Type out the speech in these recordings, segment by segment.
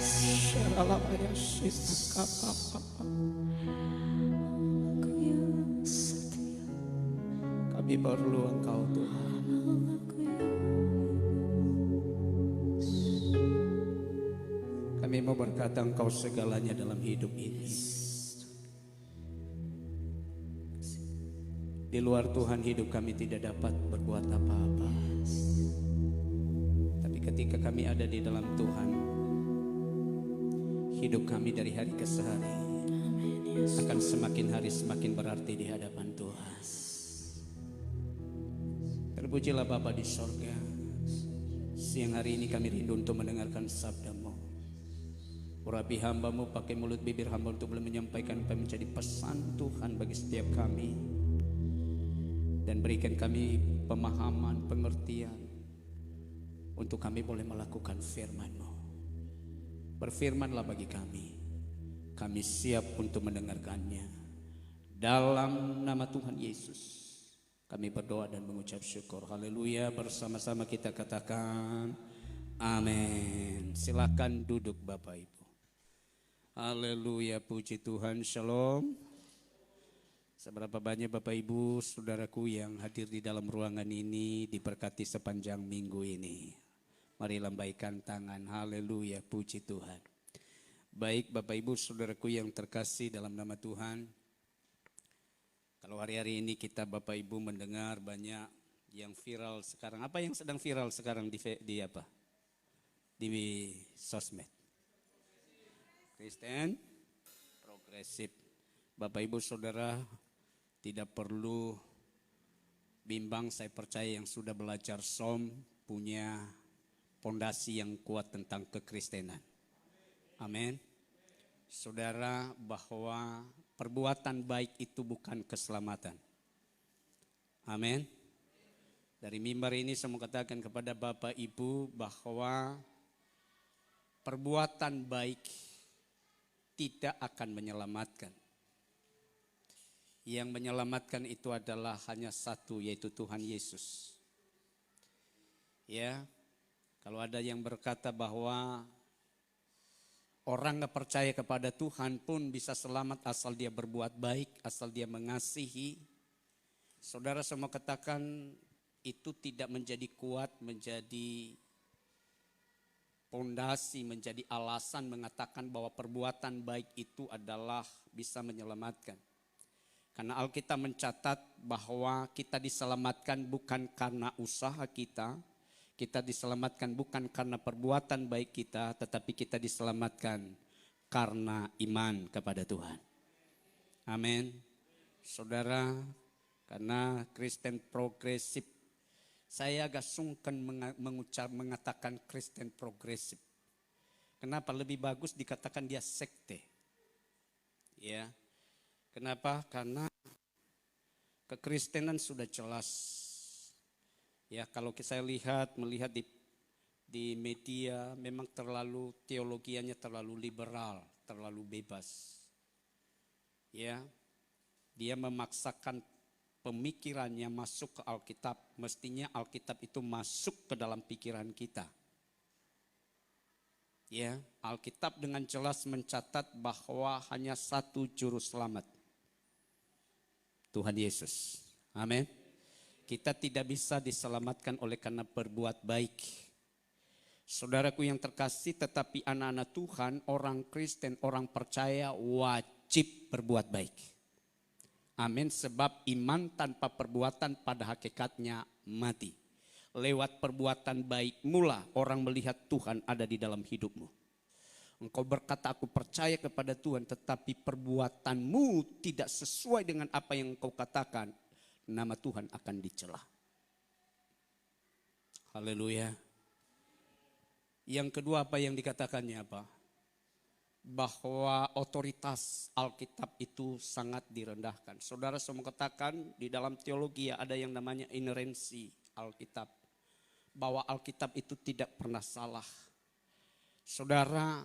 Syaralabaya sitakapapa. Kami perlu Engkau Tuhan. Kami mau berkata Engkau segalanya dalam hidup ini. Di luar Tuhan hidup kami tidak dapat berbuat apa-apa. Tapi ketika kami ada di dalam Tuhan, hidup kami dari hari ke hari akan semakin hari semakin berarti di hadapan Tuhan. Terpujilah Bapa di sorga. Siang hari ini kami rindu untuk mendengarkan sabda-Mu. Urapi hamba-Mu, pakai mulut bibir hamba untuk boleh menyampaikan apa yang menjadi pesan Tuhan bagi setiap kami. Dan berikan kami pemahaman, pengertian untuk kami boleh melakukan firman-Mu. Berfirmanlah bagi kami. Kami siap untuk mendengarkannya. Dalam nama Tuhan Yesus kami berdoa dan mengucap syukur. Haleluya. Bersama-sama kita katakan amin. Silakan duduk Bapak Ibu. Haleluya, puji Tuhan. Shalom. Seberapa banyak Bapak Ibu saudaraku yang hadir di dalam ruangan ini diberkati sepanjang minggu ini. Mari lambaikan tangan. Haleluya, puji Tuhan. Baik Bapak Ibu saudaraku yang terkasih dalam nama Tuhan. Kalau hari-hari ini kita Bapak Ibu mendengar banyak yang viral sekarang. Apa yang sedang viral sekarang di apa? Di sosmed. Kristen progresif. Bapak Ibu Saudara tidak perlu bimbang, saya percaya yang sudah belajar SOM punya fondasi yang kuat tentang kekristenan. Amin. Saudara, bahwa perbuatan baik itu bukan keselamatan. Amin. Dari mimbar ini saya mau katakan kepada Bapak Ibu bahwa perbuatan baik tidak akan menyelamatkan. Yang menyelamatkan itu adalah hanya satu, yaitu Tuhan Yesus. Ya, kalau ada yang berkata bahwa orang gak percaya kepada Tuhan pun bisa selamat asal dia berbuat baik, asal dia mengasihi. Saudara semua katakan itu tidak menjadi kuat, menjadi fondasi, menjadi alasan mengatakan bahwa perbuatan baik itu adalah bisa menyelamatkan. Karena Alkitab mencatat bahwa kita diselamatkan bukan karena usaha kita diselamatkan bukan karena perbuatan baik kita, tetapi kita diselamatkan karena iman kepada Tuhan. Amin. Saudara, karena Kristen progresif, saya agak sungkan mengatakan Kristen progresif. Kenapa? Lebih bagus dikatakan dia sekte. Ya. Kenapa? Karena kekristenan sudah jelas. Ya, kalau saya melihat di media memang terlalu teologianya terlalu liberal, terlalu bebas. Ya. Dia memaksakan pemikirannya masuk ke Alkitab, mestinya Alkitab itu masuk ke dalam pikiran kita. Ya, Alkitab dengan jelas mencatat bahwa hanya satu juru selamat. Tuhan Yesus. Amin. Kita tidak bisa diselamatkan oleh karena berbuat baik. Saudaraku yang terkasih, tetapi anak-anak Tuhan, orang Kristen, orang percaya wajib berbuat baik. Amin. Sebab iman tanpa perbuatan pada hakikatnya mati. Lewat perbuatan baik mula orang melihat Tuhan ada di dalam hidupmu. Engkau berkata aku percaya kepada Tuhan, tetapi perbuatanmu tidak sesuai dengan apa yang engkau katakan, nama Tuhan akan dicela. Haleluya. Yang kedua apa yang dikatakannya apa? Bahwa otoritas Alkitab itu sangat direndahkan. Saudara semua katakan di dalam teologi ada yang namanya inerensi Alkitab. Bahwa Alkitab itu tidak pernah salah. Saudara,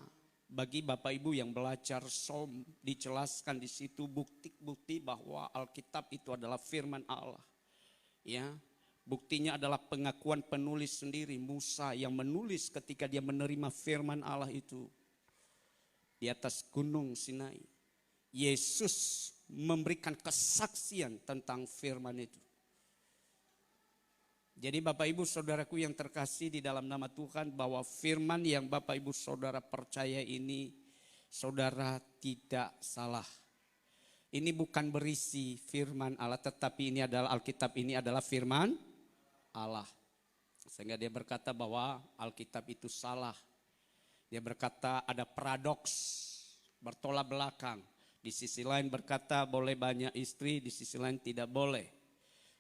bagi Bapak Ibu yang belajar SOM, dijelaskan di situ bukti-bukti bahwa Alkitab itu adalah firman Allah. Ya, buktinya adalah pengakuan penulis sendiri, Musa yang menulis ketika dia menerima firman Allah itu. di atas gunung Sinai. Yesus memberikan kesaksian tentang firman itu. Jadi Bapak Ibu Saudaraku yang terkasih di dalam nama Tuhan, bahwa firman yang Bapak Ibu Saudara percaya ini, saudara tidak salah. Ini bukan berisi firman Allah, tetapi ini adalah Alkitab, ini adalah firman Allah. Sehingga dia berkata bahwa Alkitab itu salah. Dia berkata ada paradoks, bertolak belakang. Di sisi lain berkata boleh banyak istri, di sisi lain tidak boleh.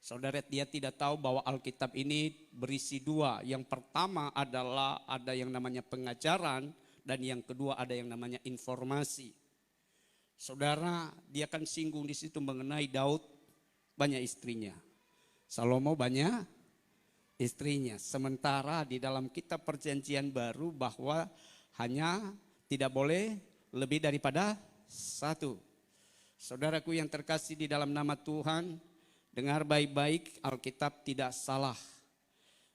Saudara, dia tidak tahu bahwa Alkitab ini berisi dua. Yang pertama adalah ada yang namanya pengajaran, dan yang kedua ada yang namanya informasi. Saudara, dia akan singgung di situ mengenai Daud banyak istrinya, Salomo banyak istrinya. Sementara di dalam kitab Perjanjian Baru bahwa hanya tidak boleh lebih daripada satu. Saudaraku yang terkasih di dalam nama Tuhan, dengar baik-baik, Alkitab tidak salah.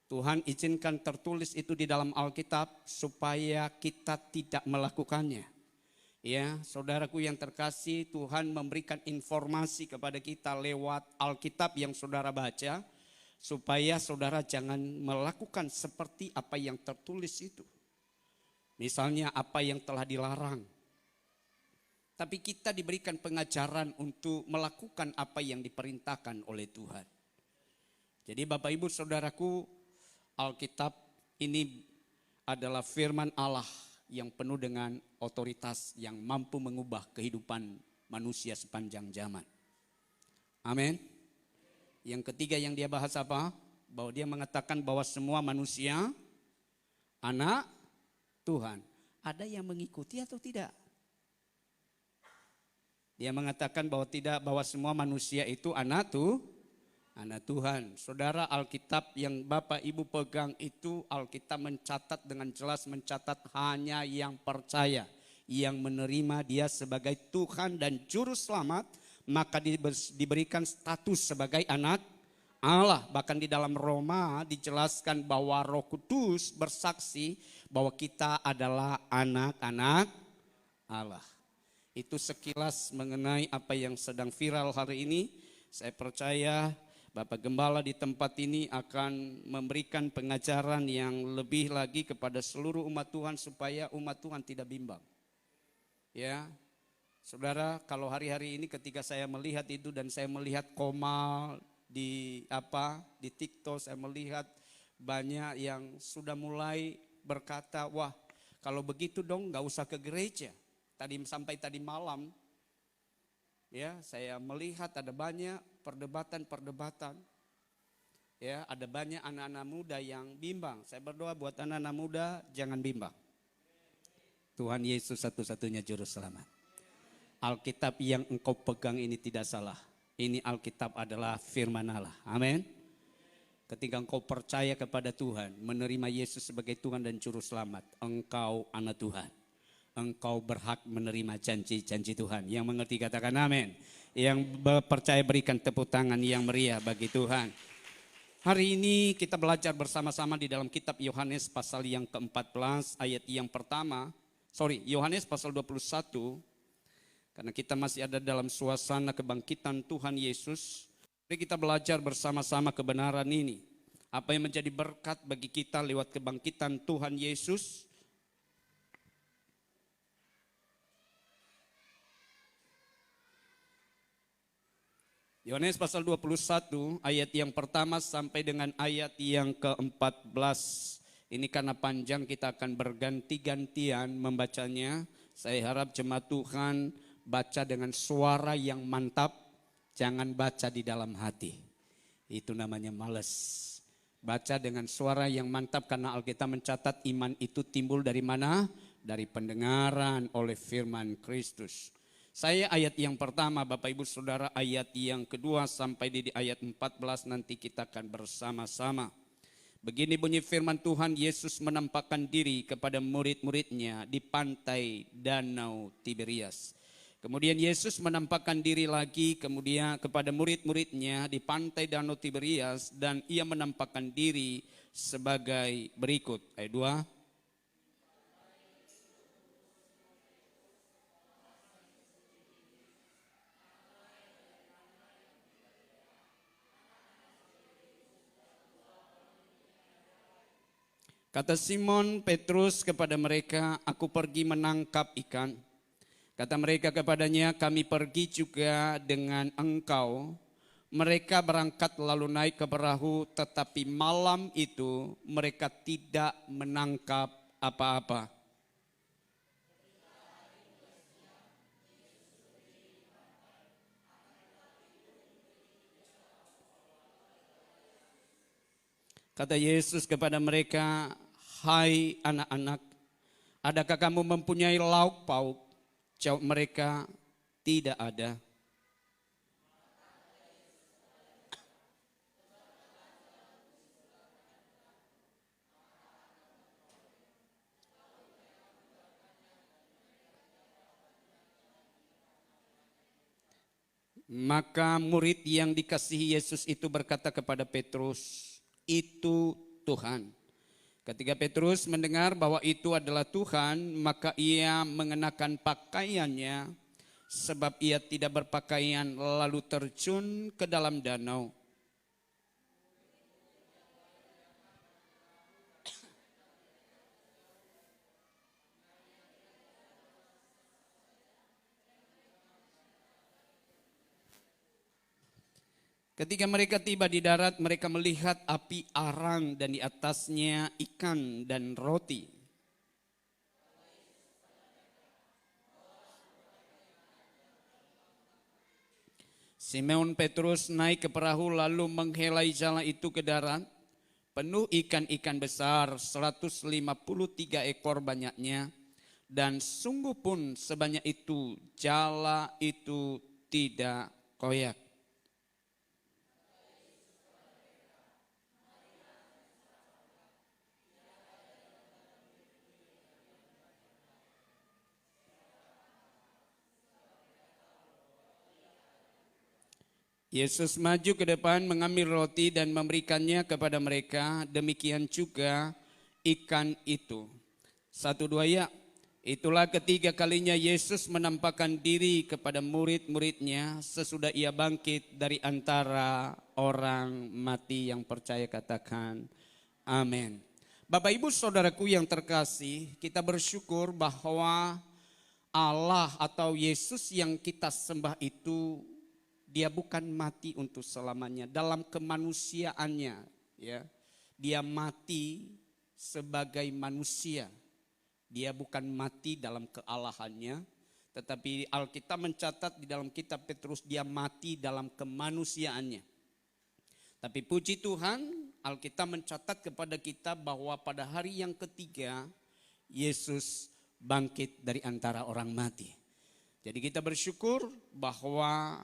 Tuhan izinkan tertulis itu di dalam Alkitab supaya kita tidak melakukannya. Ya, saudaraku yang terkasih, Tuhan memberikan informasi kepada kita lewat Alkitab yang saudara baca, supaya saudara jangan melakukan seperti apa yang tertulis itu. Misalnya apa yang telah dilarang. Tapi kita diberikan pengajaran untuk melakukan apa yang diperintahkan oleh Tuhan. Jadi Bapak Ibu Saudaraku, Alkitab ini adalah firman Allah yang penuh dengan otoritas yang mampu mengubah kehidupan manusia sepanjang zaman. Amin. Yang ketiga yang dia bahas apa? Bahwa dia mengatakan bahwa semua manusia anak Tuhan. Ada yang mengikuti atau tidak? Dia mengatakan bahwa tidak, bahwa semua manusia itu anak Tuhan. Saudara, Alkitab yang Bapak Ibu pegang itu, Alkitab mencatat dengan jelas, mencatat hanya yang percaya, yang menerima dia sebagai Tuhan dan Juru Selamat, maka diberikan status sebagai anak Allah. Bahkan di dalam Roma dijelaskan bahwa Roh Kudus bersaksi bahwa kita adalah anak-anak Allah. Itu sekilas mengenai apa yang sedang viral hari ini. Saya percaya Bapak Gembala di tempat ini akan memberikan pengajaran yang lebih lagi kepada seluruh umat Tuhan supaya umat Tuhan tidak bimbang. Ya, saudara, kalau hari-hari ini ketika saya melihat itu dan saya melihat Komal di TikTok, saya melihat banyak yang sudah mulai berkata, wah kalau begitu dong nggak usah ke gereja. Sampai tadi malam, ya saya melihat ada banyak perdebatan. Ya, ada banyak anak-anak muda yang bimbang. Saya berdoa buat anak-anak muda, jangan bimbang. Tuhan Yesus satu-satunya juru selamat. Alkitab yang engkau pegang ini tidak salah. Ini Alkitab adalah firman Allah. Amin. Ketika engkau percaya kepada Tuhan, menerima Yesus sebagai Tuhan dan juru selamat, engkau anak Tuhan. Engkau berhak menerima janji-janji Tuhan. Yang mengerti katakan amin. Yang percaya berikan tepuk tangan yang meriah bagi Tuhan. Hari ini kita belajar bersama-sama di dalam kitab Yohanes pasal yang ke-14 ayat yang pertama. Yohanes pasal 21. Karena kita masih ada dalam suasana kebangkitan Tuhan Yesus. Mari kita belajar bersama-sama kebenaran ini. Apa yang menjadi berkat bagi kita lewat kebangkitan Tuhan Yesus. Yohanes pasal 21 ayat yang pertama sampai dengan ayat yang ke-14. Ini karena panjang kita akan berganti-gantian membacanya. Saya harap jemaat Tuhan baca dengan suara yang mantap. Jangan baca di dalam hati. Itu namanya males. Baca dengan suara yang mantap karena Alkitab mencatat iman itu timbul dari mana? Dari pendengaran oleh firman Kristus. Saya ayat yang pertama, Bapak Ibu Saudara, ayat yang kedua sampai di ayat 14 nanti kita akan bersama-sama. Begini bunyi firman Tuhan, Yesus menampakkan diri kepada murid-muridnya di pantai Danau Tiberias. Kemudian Yesus menampakkan diri lagi kemudian kepada murid-muridnya di pantai Danau Tiberias dan ia menampakkan diri sebagai berikut. Ayat 2. Kata Simon Petrus kepada mereka, aku pergi menangkap ikan. Kata mereka kepadanya, kami pergi juga dengan engkau. Mereka berangkat lalu naik ke perahu, tetapi malam itu mereka tidak menangkap apa-apa. Kata Yesus kepada mereka, hai anak-anak, adakah kamu mempunyai lauk pauk? Jawab mereka, tidak ada. Maka murid yang dikasihi Yesus itu berkata kepada Petrus, itu Tuhan. Ketika Petrus mendengar bahwa itu adalah Tuhan, maka ia mengenakan pakaiannya, sebab ia tidak berpakaian, lalu terjun ke dalam danau. Ketika mereka tiba di darat, mereka melihat api arang dan di atasnya ikan dan roti. Simon Petrus naik ke perahu lalu menghelai jala itu ke darat, penuh ikan-ikan besar, 153 ekor banyaknya, dan sungguh pun sebanyak itu jala itu tidak koyak. Yesus maju ke depan mengambil roti dan memberikannya kepada mereka, demikian juga ikan itu. 1, 2 ya. Itulah ketiga kalinya Yesus menampakkan diri kepada murid-muridnya sesudah ia bangkit dari antara orang mati. Yang percaya katakan amin. Bapak Ibu Saudaraku yang terkasih, kita bersyukur bahwa Allah atau Yesus yang kita sembah itu, dia bukan mati untuk selamanya. Dalam kemanusiaannya, ya, dia mati sebagai manusia. Dia bukan mati dalam kealahannya, tetapi Alkitab mencatat di dalam kitab Petrus dia mati dalam kemanusiaannya. Tapi puji Tuhan, Alkitab mencatat kepada kita bahwa pada hari yang ketiga Yesus bangkit dari antara orang mati. Jadi kita bersyukur bahwa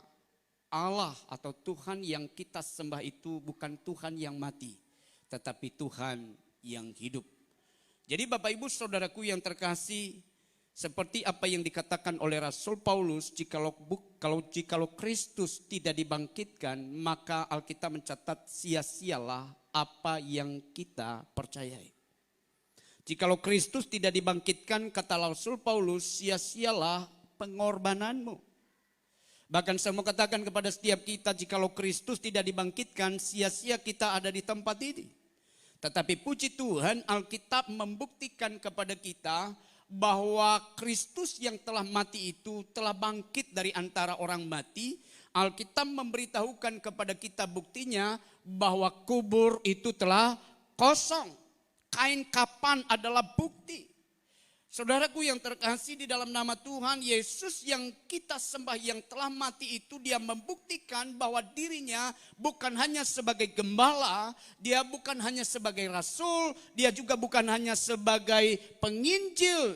Allah atau Tuhan yang kita sembah itu bukan Tuhan yang mati, tetapi Tuhan yang hidup. Jadi Bapak Ibu Saudaraku yang terkasih, seperti apa yang dikatakan oleh Rasul Paulus, jikalau Kristus tidak dibangkitkan, maka Alkitab mencatat sia-sialah apa yang kita percayai. Jikalau Kristus tidak dibangkitkan, kata Rasul Paulus, sia-sialah pengorbananmu. Bahkan saya mau katakan kepada setiap kita, jikalau Kristus tidak dibangkitkan, sia-sia kita ada di tempat ini. Tetapi puji Tuhan, Alkitab membuktikan kepada kita bahwa Kristus yang telah mati itu telah bangkit dari antara orang mati. Alkitab memberitahukan kepada kita buktinya bahwa kubur itu telah kosong. Kain kapan adalah bukti. Saudaraku yang terkasih di dalam nama Tuhan, Yesus yang kita sembah yang telah mati itu, dia membuktikan bahwa dirinya bukan hanya sebagai gembala, dia bukan hanya sebagai rasul, dia juga bukan hanya sebagai penginjil,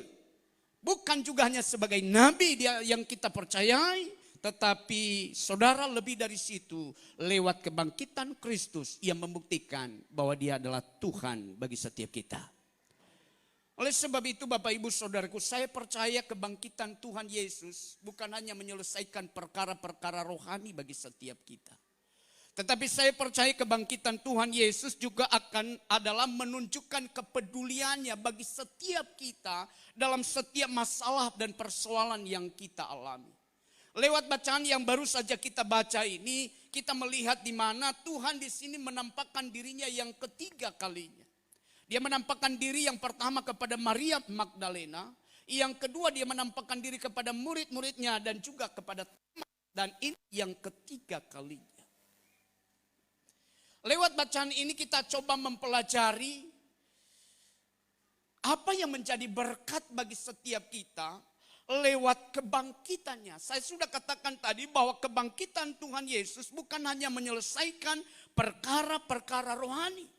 bukan juga hanya sebagai nabi dia yang kita percayai, tetapi saudara lebih dari situ, lewat kebangkitan Kristus, ia membuktikan bahwa dia adalah Tuhan bagi setiap kita. Oleh sebab itu Bapak Ibu Saudaraku, saya percaya kebangkitan Tuhan Yesus bukan hanya menyelesaikan perkara-perkara rohani bagi setiap kita. Tetapi saya percaya kebangkitan Tuhan Yesus juga adalah menunjukkan kepeduliannya bagi setiap kita dalam setiap masalah dan persoalan yang kita alami. Lewat bacaan yang baru saja kita baca ini, kita melihat di mana Tuhan di sini menampakkan dirinya yang ketiga kalinya. Dia menampakkan diri yang pertama kepada Maria Magdalena. Yang kedua dia menampakkan diri kepada murid-muridnya dan juga kepada Thomas. Dan ini yang ketiga kalinya. Lewat bacaan ini kita coba mempelajari apa yang menjadi berkat bagi setiap kita lewat kebangkitannya. Saya sudah katakan tadi bahwa kebangkitan Tuhan Yesus bukan hanya menyelesaikan perkara-perkara rohani.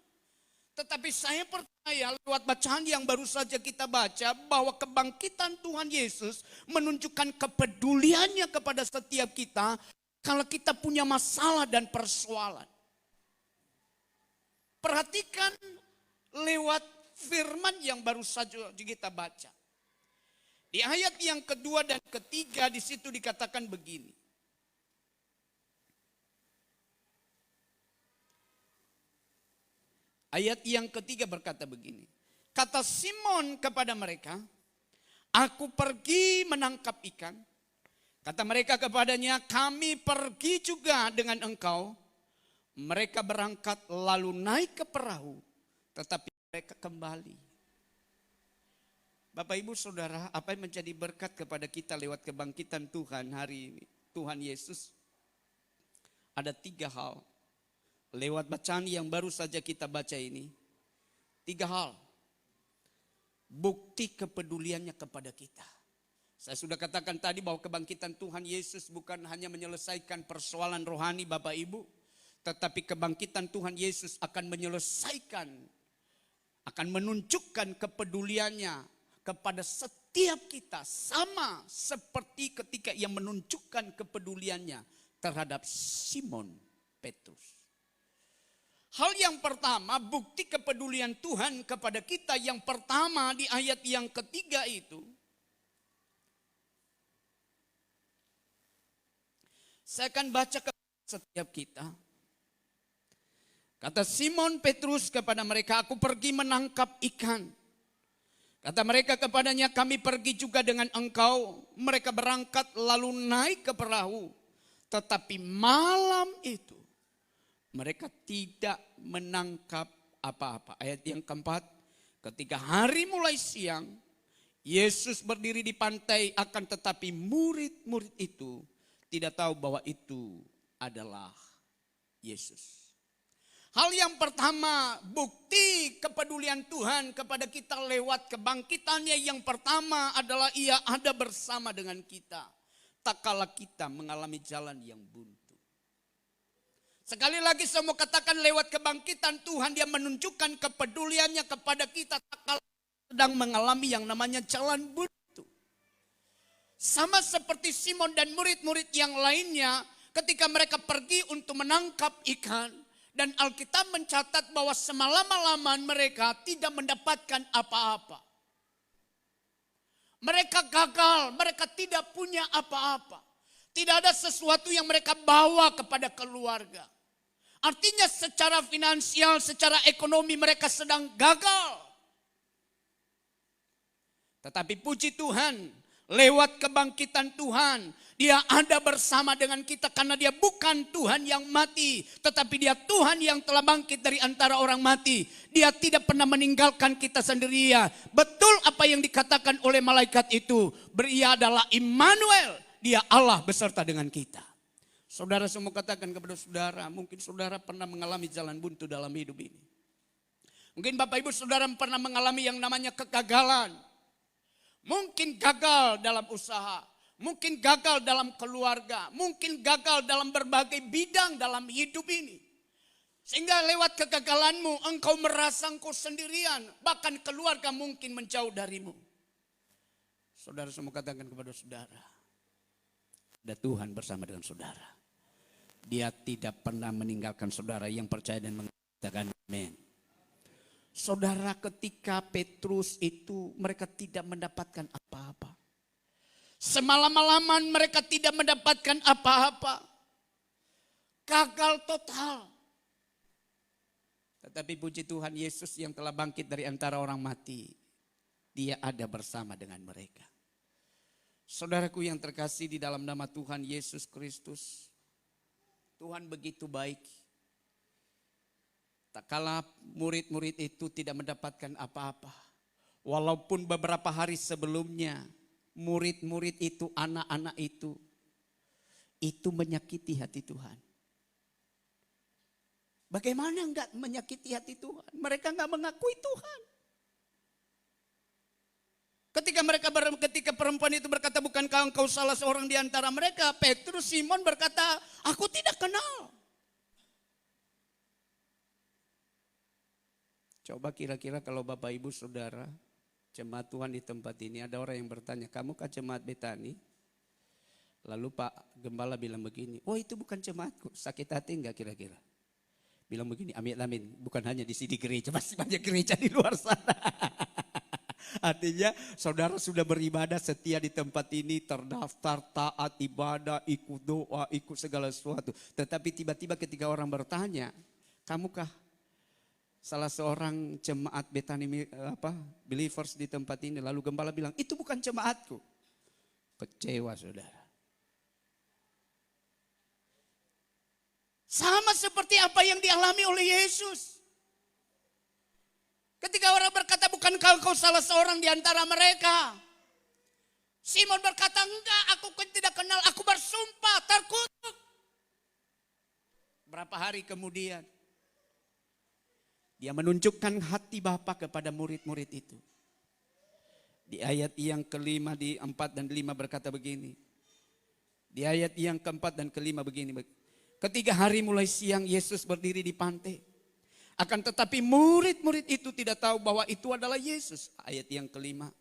Tetapi saya percaya lewat bacaan yang baru saja kita baca bahwa kebangkitan Tuhan Yesus menunjukkan kepeduliannya kepada setiap kita kalau kita punya masalah dan persoalan. Perhatikan lewat firman yang baru saja kita baca. Di ayat yang kedua dan ketiga di situ dikatakan begini. Ayat yang ketiga berkata begini. Kata Simon kepada mereka, aku pergi menangkap ikan. Kata mereka kepadanya, kami pergi juga dengan engkau. Mereka berangkat lalu naik ke perahu, tetapi mereka kembali. Bapak Ibu Saudara, apa yang menjadi berkat kepada kita lewat kebangkitan Tuhan hari ini, Tuhan Yesus? Ada 3 hal. Lewat bacaan yang baru saja kita baca ini, 3 hal. Bukti kepeduliannya kepada kita. Saya sudah katakan tadi bahwa kebangkitan Tuhan Yesus bukan hanya menyelesaikan persoalan rohani Bapak Ibu. Tetapi kebangkitan Tuhan Yesus akan menyelesaikan, akan menunjukkan kepeduliannya kepada setiap kita. Sama seperti ketika ia menunjukkan kepeduliannya terhadap Simon Petrus. Hal yang pertama, bukti kepedulian Tuhan kepada kita yang pertama di ayat yang ketiga itu. Saya akan baca kepada setiap kita. Kata Simon Petrus kepada mereka, aku pergi menangkap ikan. Kata mereka kepadanya, kami pergi juga dengan engkau. Mereka berangkat lalu naik ke perahu. Tetapi malam itu mereka tidak menangkap apa-apa. Ayat yang keempat, ketika hari mulai siang, Yesus berdiri di pantai, akan tetapi murid-murid itu tidak tahu bahwa itu adalah Yesus. Hal yang pertama, bukti kepedulian Tuhan kepada kita lewat kebangkitannya yang pertama adalah ia ada bersama dengan kita. Tak kala kita mengalami jalan yang buntu. Sekali lagi saya mau katakan lewat kebangkitan Tuhan dia menunjukkan kepeduliannya kepada kita tak kala sedang mengalami yang namanya jalan buntu. Sama seperti Simon dan murid-murid yang lainnya ketika mereka pergi untuk menangkap ikan. Dan Alkitab mencatat bahwa semalam-malaman mereka tidak mendapatkan apa-apa. Mereka gagal, mereka tidak punya apa-apa. Tidak ada sesuatu yang mereka bawa kepada keluarga. Artinya secara finansial, secara ekonomi mereka sedang gagal. Tetapi puji Tuhan, lewat kebangkitan Tuhan, dia ada bersama dengan kita karena dia bukan Tuhan yang mati. Tetapi dia Tuhan yang telah bangkit dari antara orang mati. Dia tidak pernah meninggalkan kita sendirian. Betul apa yang dikatakan oleh malaikat itu. Dia adalah Immanuel. Dia Allah beserta dengan kita. Saudara semua katakan kepada saudara, mungkin saudara pernah mengalami jalan buntu dalam hidup ini. Mungkin Bapak Ibu saudara pernah mengalami yang namanya kegagalan. Mungkin gagal dalam usaha. Mungkin gagal dalam keluarga. Mungkin gagal dalam berbagai bidang dalam hidup ini. Sehingga lewat kegagalanmu engkau merasa engkau sendirian. Bahkan keluarga mungkin menjauh darimu. Saudara semua katakan kepada saudara. Ada Tuhan bersama dengan saudara. Dia tidak pernah meninggalkan saudara yang percaya dan mengatakan amin. Saudara ketika Petrus itu mereka tidak mendapatkan apa-apa. Semalam-malaman mereka tidak mendapatkan apa-apa. Gagal total. Tetapi puji Tuhan Yesus yang telah bangkit dari antara orang mati. Dia ada bersama dengan mereka. Saudaraku yang terkasih di dalam nama Tuhan Yesus Kristus. Tuhan begitu baik. Tak kala murid-murid itu tidak mendapatkan apa-apa. Walaupun beberapa hari sebelumnya murid-murid itu, anak-anak itu menyakiti hati Tuhan. Bagaimana enggak menyakiti hati Tuhan? Mereka enggak mengakui Tuhan. Ketika perempuan itu berkata, bukankah engkau salah seorang di antara mereka? Petrus, Simon berkata, aku tidak kenal. Coba kira-kira kalau Bapak Ibu Saudara, jemaat Tuhan di tempat ini, ada orang yang bertanya, kamu kan jemaat Betani? Lalu Pak Gembala bilang begini, oh itu bukan jemaatku, sakit hati enggak kira-kira? Bilang begini, amin, bukan hanya di sini gereja, masih banyak gereja di luar sana. Artinya saudara sudah beribadah setia di tempat ini, terdaftar, taat ibadah, ikut doa, ikut segala sesuatu. Tetapi tiba-tiba ketika orang bertanya, kamukah salah seorang jemaat Betani believers di tempat ini? Lalu gembala bilang, itu bukan jemaatku. Kecewa saudara. Sama seperti apa yang dialami oleh Yesus. Ketika orang berkata, bukankah engkau salah seorang di antara mereka? Simon berkata, enggak, aku tidak kenal, aku bersumpah, terkutuk. Berapa hari kemudian, dia menunjukkan hati Bapa kepada murid-murid itu. Di ayat yang kelima, di 4 dan 5 berkata begini. Di ayat yang keempat dan kelima begini. Ketiga hari mulai siang Yesus berdiri di pantai. Akan tetapi murid-murid itu tidak tahu bahwa itu adalah Yesus. Ayat yang kelima.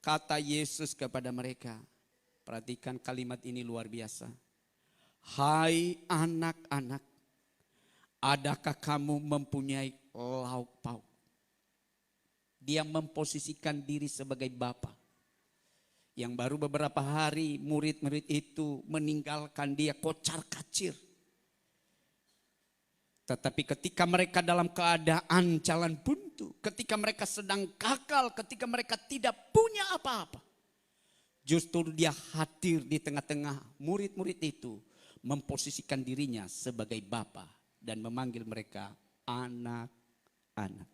Kata Yesus kepada mereka. Perhatikan kalimat ini luar biasa. Hai anak-anak. Adakah kamu mempunyai lauk pauk? Dia memposisikan diri sebagai Bapa. Yang baru beberapa hari murid-murid itu meninggalkan dia kocar-kacir. Tetapi ketika mereka dalam keadaan jalan buntu, ketika mereka sedang gagal, ketika mereka tidak punya apa-apa, justru dia hadir di tengah-tengah murid-murid itu, memposisikan dirinya sebagai Bapa dan memanggil mereka anak-anak.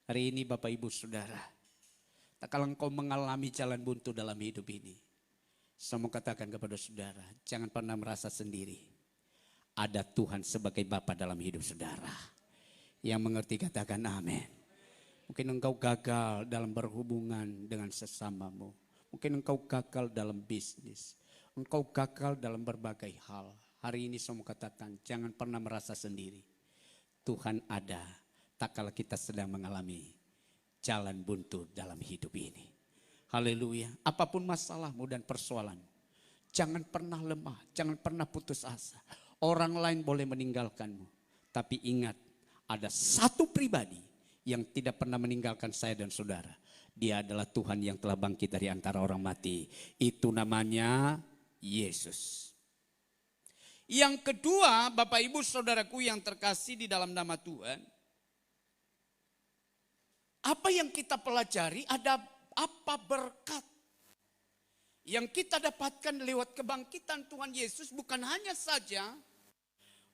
Hari ini Bapak Ibu Saudara, tak kalau engkau mengalami jalan buntu dalam hidup ini, saya mau katakan kepada saudara, jangan pernah merasa sendiri. Ada Tuhan sebagai Bapa dalam hidup saudara. Yang mengerti katakan amin. Mungkin engkau gagal dalam berhubungan dengan sesamamu. Mungkin engkau gagal dalam bisnis. Engkau gagal dalam berbagai hal. Hari ini saya mau katakan, jangan pernah merasa sendiri. Tuhan ada, tak kala kita sedang mengalami jalan buntu dalam hidup ini. Haleluya. Apapun masalahmu dan persoalanmu, jangan pernah lemah, jangan pernah putus asa. Orang lain boleh meninggalkanmu, tapi ingat, ada satu pribadi yang tidak pernah meninggalkan saya dan saudara. Dia adalah Tuhan yang telah bangkit dari antara orang mati. Itu namanya Yesus. Yang kedua, Bapak Ibu Saudaraku yang terkasih di dalam nama Tuhan, apa yang kita pelajari, ada apa berkat yang kita dapatkan lewat kebangkitan Tuhan Yesus, bukan hanya saja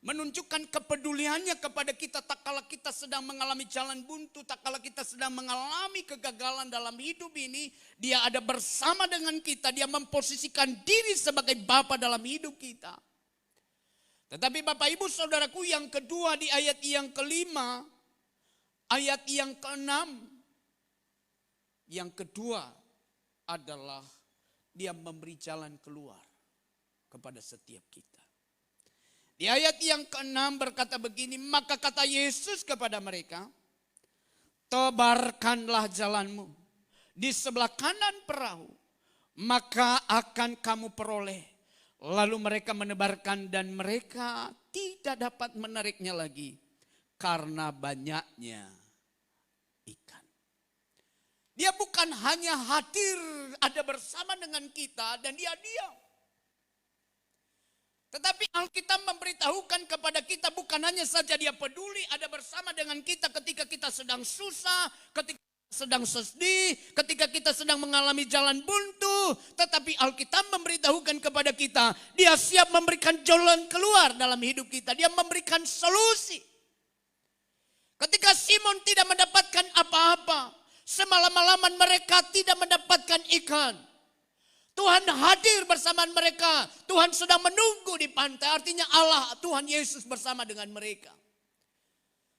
menunjukkan kepeduliannya kepada kita tak kala kita sedang mengalami jalan buntu, tak kala kita sedang mengalami kegagalan dalam hidup ini, dia ada bersama dengan kita, dia memposisikan diri sebagai Bapa dalam hidup kita. Tetapi Bapak Ibu Saudaraku yang kedua di ayat yang kelima, ayat yang keenam, yang kedua adalah dia memberi jalan keluar kepada setiap kita. Di ayat yang keenam berkata begini, maka kata Yesus kepada mereka, tebarkanlah jalanmu di sebelah kanan perahu, maka akan kamu peroleh. Lalu mereka menebarkan dan mereka tidak dapat menariknya lagi karena banyaknya ikan. Dia bukan hanya hadir ada bersama dengan kita dan dia diam. Tetapi Alkitab memberitahukan kepada kita bukan hanya saja dia peduli ada bersama dengan kita ketika kita sedang susah, ketika sedang sedih, ketika kita sedang mengalami jalan buntu. Tetapi Alkitab memberitahukan kepada kita, dia siap memberikan jalan keluar dalam hidup kita. Dia memberikan solusi. Ketika Simon tidak mendapatkan apa-apa, semalam-malaman mereka tidak mendapatkan ikan. Tuhan hadir bersama mereka. Tuhan sedang menunggu di pantai. Artinya Allah, Tuhan Yesus bersama dengan mereka.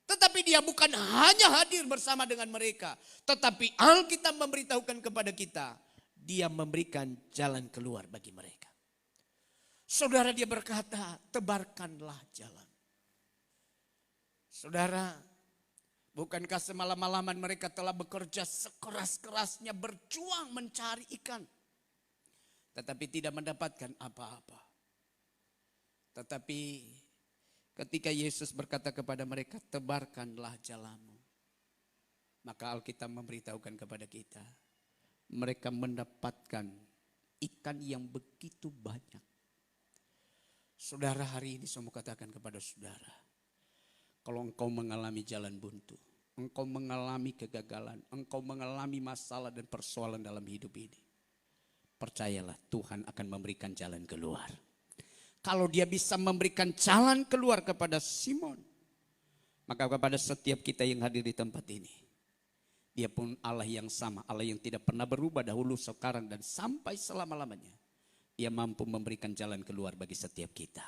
Tetapi dia bukan hanya hadir bersama dengan mereka. Tetapi Alkitab memberitahukan kepada kita. Dia memberikan jalan keluar bagi mereka. Saudara, dia berkata, tebarkanlah jalan. Saudara, bukankah semalam-malaman mereka telah bekerja sekeras-kerasnya berjuang mencari ikan. Tetapi tidak mendapatkan apa-apa. Tetapi ketika Yesus berkata kepada mereka, tebarkanlah jalamu. Maka Alkitab memberitahukan kepada kita, mereka mendapatkan ikan yang begitu banyak. Saudara, hari ini saya mau katakan kepada saudara, kalau engkau mengalami jalan buntu, engkau mengalami kegagalan, engkau mengalami masalah dan persoalan dalam hidup ini, percayalah Tuhan akan memberikan jalan keluar. Kalau dia bisa memberikan jalan keluar kepada Simon, maka kepada setiap kita yang hadir di tempat ini, dia pun Allah yang sama, Allah yang tidak pernah berubah dahulu, sekarang, dan sampai selama-lamanya. Dia mampu memberikan jalan keluar bagi setiap kita.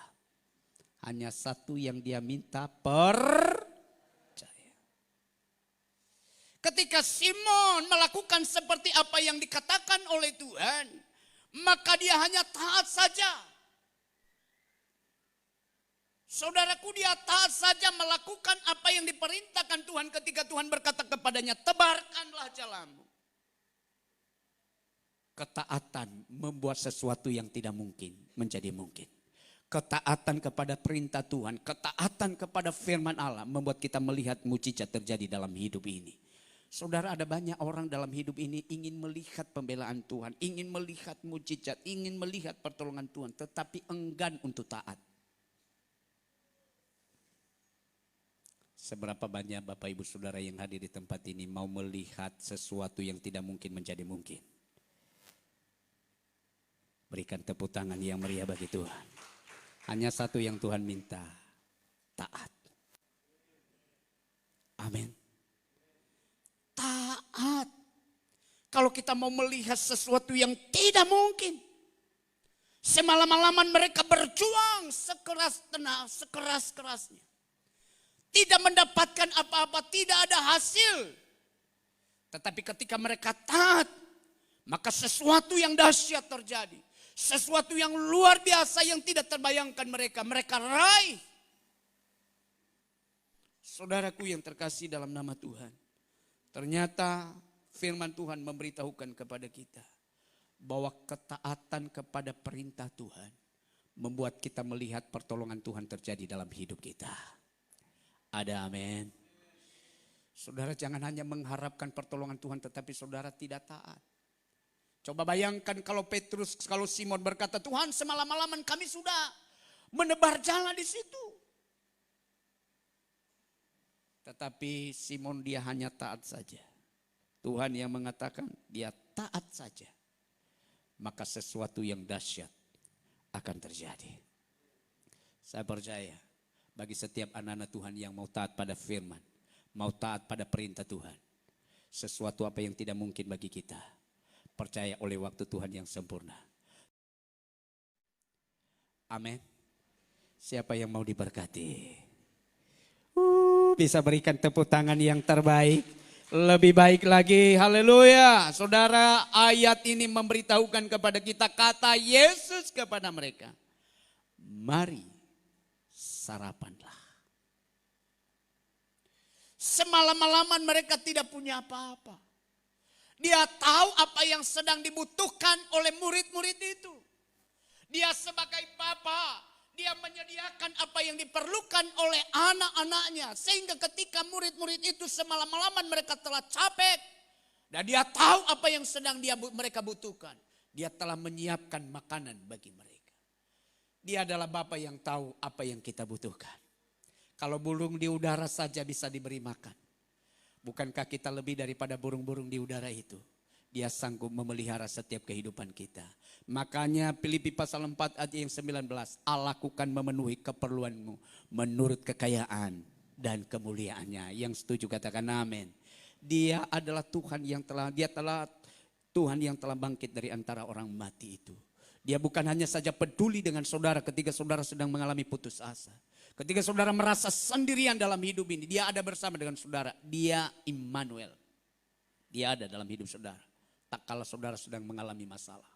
Hanya satu yang dia minta, percaya. Ketika Simon melakukan seperti apa yang dikatakan oleh Tuhan, maka dia hanya taat saja. Saudaraku, dia taat saja melakukan apa yang diperintahkan Tuhan ketika Tuhan berkata kepadanya, tebarkanlah jalamu. Ketaatan membuat sesuatu yang tidak mungkin menjadi mungkin. Ketaatan kepada perintah Tuhan, ketaatan kepada firman Allah membuat kita melihat mukjizat terjadi dalam hidup ini. Saudara, ada banyak orang dalam hidup ini ingin melihat pembelaan Tuhan, ingin melihat mukjizat, ingin melihat pertolongan Tuhan, tetapi enggan untuk taat. Seberapa banyak Bapak Ibu Saudara yang hadir di tempat ini mau melihat sesuatu yang tidak mungkin menjadi mungkin? Berikan tepuk tangan yang meriah bagi Tuhan. Hanya satu yang Tuhan minta, taat. Amin. Taat. Kalau kita mau melihat sesuatu yang tidak mungkin. Semalam-malaman mereka berjuang sekeras-kerasnya. Tidak mendapatkan apa-apa, tidak ada hasil. Tetapi ketika mereka taat, maka sesuatu yang dahsyat terjadi. Sesuatu yang luar biasa yang tidak terbayangkan mereka raih. Saudaraku yang terkasih dalam nama Tuhan. Ternyata firman Tuhan memberitahukan kepada kita bahwa ketaatan kepada perintah Tuhan membuat kita melihat pertolongan Tuhan terjadi dalam hidup kita. Ada amin. Saudara, jangan hanya mengharapkan pertolongan Tuhan tetapi saudara tidak taat. Coba bayangkan kalau Simon berkata, Tuhan semalam-malaman kami sudah menebar jala di situ. Tetapi Simon dia hanya taat saja. Tuhan yang mengatakan dia taat saja. Maka sesuatu yang dahsyat akan terjadi. Saya percaya bagi setiap anak-anak Tuhan yang mau taat pada firman, mau taat pada perintah Tuhan, sesuatu apa yang tidak mungkin bagi kita, percaya oleh waktu Tuhan yang sempurna. Amin. Siapa yang mau diberkati? Bisa berikan tepuk tangan yang terbaik. Lebih baik lagi, haleluya. Saudara, ayat ini memberitahukan kepada kita kata Yesus kepada mereka. Mari sarapanlah. Semalam-malaman mereka tidak punya apa-apa. Dia tahu apa yang sedang dibutuhkan oleh murid-murid itu. Dia sebagai bapa, dia menyediakan apa yang diperlukan oleh anak-anaknya. Sehingga ketika murid-murid itu semalam-malaman mereka telah capek. Dan dia tahu apa yang sedang mereka butuhkan. Dia telah menyiapkan makanan bagi mereka. Dia adalah bapa yang tahu apa yang kita butuhkan. Kalau burung di udara saja bisa diberi makan. Bukankah kita lebih daripada burung-burung di udara itu? Dia sanggup memelihara setiap kehidupan kita. Makanya Filipi pasal 4 ayat yang 19. Allah lakukan memenuhi keperluanmu menurut kekayaan dan kemuliaannya. Yang setuju katakan amin. Dia adalah Tuhan yang Tuhan yang telah bangkit dari antara orang mati itu. Dia bukan hanya saja peduli dengan saudara ketika saudara sedang mengalami putus asa. Ketika saudara merasa sendirian dalam hidup ini, dia ada bersama dengan saudara. Dia Immanuel. Dia ada dalam hidup saudara. Tak kala saudara sedang mengalami masalah.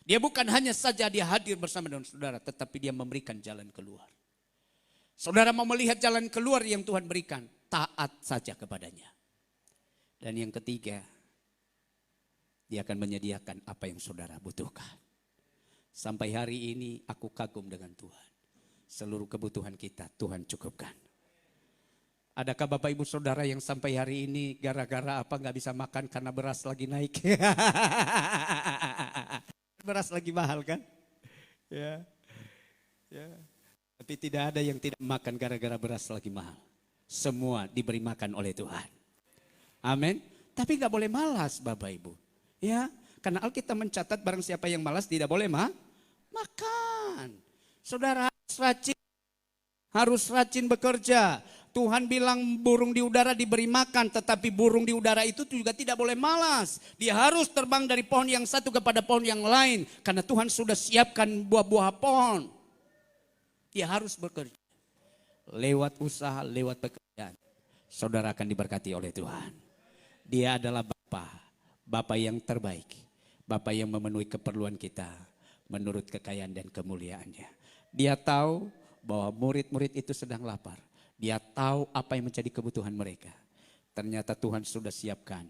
Dia bukan hanya saja dia hadir bersama dengan saudara, tetapi dia memberikan jalan keluar. Saudara mau melihat jalan keluar yang Tuhan berikan, taat saja kepadanya. Dan yang ketiga, dia akan menyediakan apa yang saudara butuhkan. Sampai hari ini aku kagum dengan Tuhan. Seluruh kebutuhan kita Tuhan cukupkan. Adakah Bapak Ibu Saudara yang sampai hari ini gara-gara apa nggak bisa makan karena beras lagi naik? Beras lagi mahal kan? Ya. Tapi tidak ada yang tidak makan gara-gara beras lagi mahal. Semua diberi makan oleh Tuhan. Amin. Tapi nggak boleh malas Bapak Ibu. Ya, karena Alkitab mencatat barang siapa yang malas tidak boleh makan. Saudara harus rajin bekerja. Tuhan bilang burung di udara diberi makan, tetapi burung di udara itu juga tidak boleh malas. Dia harus terbang dari pohon yang satu kepada pohon yang lain, karena Tuhan sudah siapkan buah-buah pohon. Dia harus bekerja. Lewat usaha, lewat pekerjaan, saudara akan diberkati oleh Tuhan. Dia adalah Bapa yang terbaik, Bapa yang memenuhi keperluan kita menurut kekayaan dan kemuliaannya. Dia tahu bahwa murid-murid itu sedang lapar. Dia tahu apa yang menjadi kebutuhan mereka. Ternyata Tuhan sudah siapkan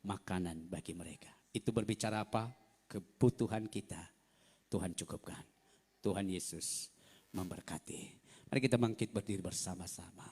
makanan bagi mereka. Itu berbicara apa? Kebutuhan kita Tuhan cukupkan. Tuhan Yesus memberkati. Mari kita bangkit berdiri bersama-sama.